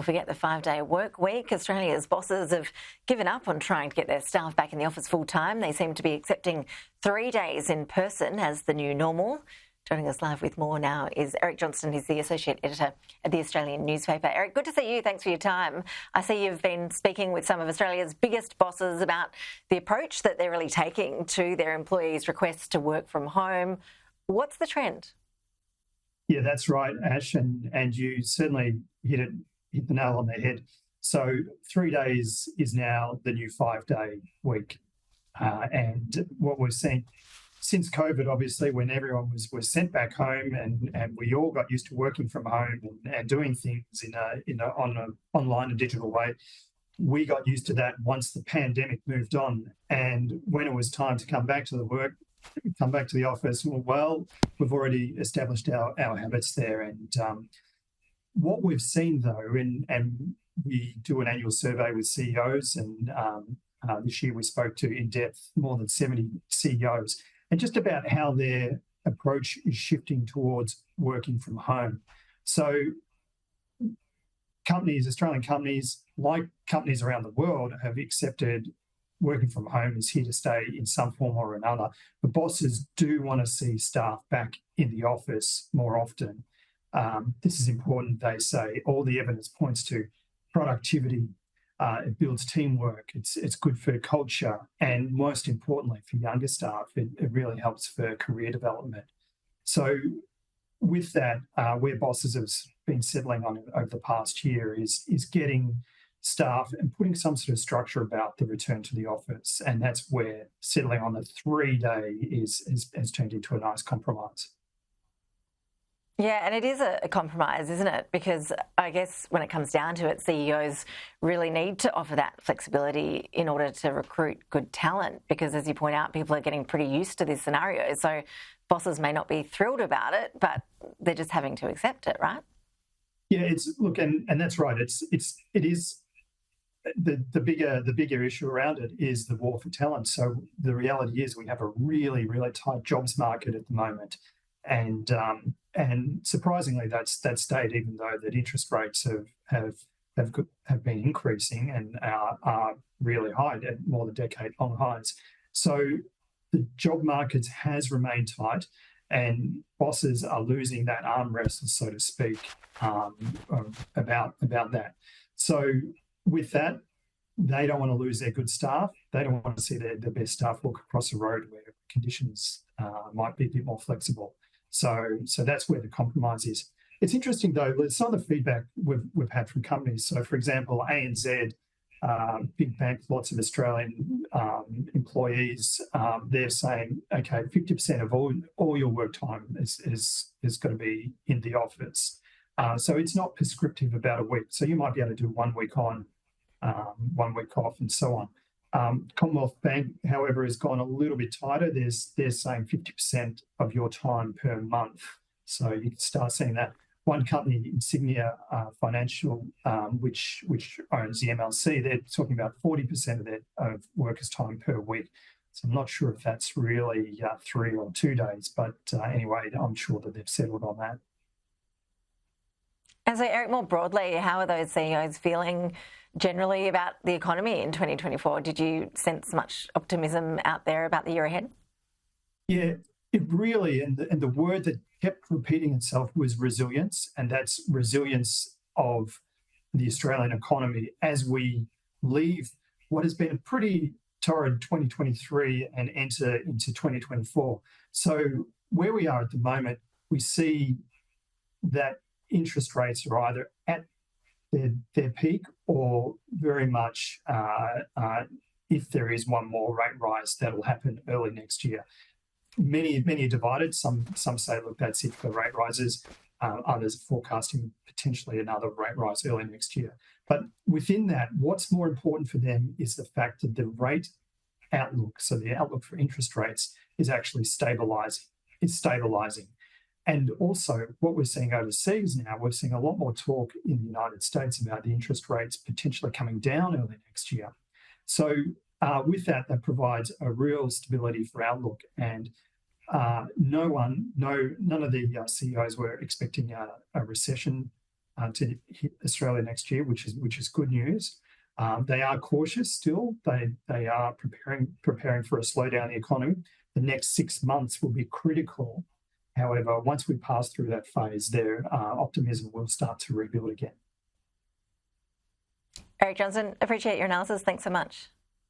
Forget the 5-day work week. Australia's bosses have given up on trying to get their staff back in the office full time. They seem to be accepting 3 days in person as the new normal. Joining us live with more now is Eric Johnston. He's the Associate Editor at the Australian newspaper. Eric, good to see you. Thanks for your time. I see you've been speaking with some of Australia's biggest bosses about the approach that they're really taking to their employees' requests to work from home. What's the trend? Yeah, that's right, Ash, and you certainly hit the nail on the head. So 3 days is now the new 5-day week. And what we've seen since COVID, obviously, when everyone was sent back home and we all got used to working from home and doing things on an online and digital way, we got used to that once the pandemic moved on. And when it was time to come back to the office, well, we've already established our habits there. And what we've seen, though, and we do an annual survey with CEOs, and this year we spoke to, in depth, more than 70 CEOs, and just about how their approach is shifting towards working from home. So Australian companies, like companies around the world, have accepted working from home is here to stay in some form or another. But bosses do want to see staff back in the office more often. This is important, they say. All the evidence points to productivity. It builds teamwork. It's good for culture. And most importantly, for younger staff, it really helps for career development. So with that, where bosses have been settling on over the past year is getting staff and putting some sort of structure about the return to the office. And that's where settling on the 3-day has turned into a nice compromise. Yeah, and it is a compromise, isn't it? Because I guess when it comes down to it, CEOs really need to offer that flexibility in order to recruit good talent, because as you point out, people are getting pretty used to this scenario. So bosses may not be thrilled about it, but they're just having to accept it, right? Yeah, and that's right. It is the bigger issue around it is the war for talent. So the reality is we have a really, really tight jobs market at the moment. And surprisingly, that's stayed, even though that interest rates have been increasing and are really high, at more than decade-long highs. So the job market has remained tight, and bosses are losing that arm wrestle, so to speak, about that. So with that, they don't want to lose their good staff. They don't want to see their best staff walk across a road where conditions might be a bit more flexible. So that's where the compromise is. It's interesting, though, some of the feedback we've had from companies. So, for example, ANZ, big bank, lots of Australian employees, they're saying, okay, 50% of all your work time is going to be in the office. So it's not prescriptive about a week. So you might be able to do 1 week on, 1 week off, and so on. Commonwealth Bank, however, has gone a little bit tighter. They're saying 50% of your time per month. So you can start seeing that. One company, Insignia Financial, which owns the MLC, they're talking about 40% of workers' time per week. So I'm not sure if that's really 3 or 2 days, but anyway, I'm sure that they've settled on that. And so, Eric, more broadly, how are those CEOs feeling generally about the economy in 2024? Did you sense much optimism out there about the year ahead? Yeah, it really, and the word that kept repeating itself was resilience, and that's resilience of the Australian economy as we leave what has been a pretty torrid 2023 and enter into 2024. So where we are at the moment, we see that interest rates are either at their peak or very much, if there is one more rate rise, that'll happen early next year. Many are divided. Some say, look, that's it for rate rises. Others are forecasting potentially another rate rise early next year. But within that, what's more important for them is the fact that the rate outlook, so the outlook for interest rates, is actually stabilising. It's stabilising. And also what we're seeing overseas now, we're seeing a lot more talk in the United States about the interest rates potentially coming down early next year. So with that provides a real stability for outlook. And none of the CEOs were expecting a recession to hit Australia next year, which is good news. They are cautious still. They are preparing for a slowdown in the economy. The next 6 months will be critical. However, once we pass through that phase, their optimism will start to rebuild again. Eric Johnston, appreciate your analysis. Thanks so much.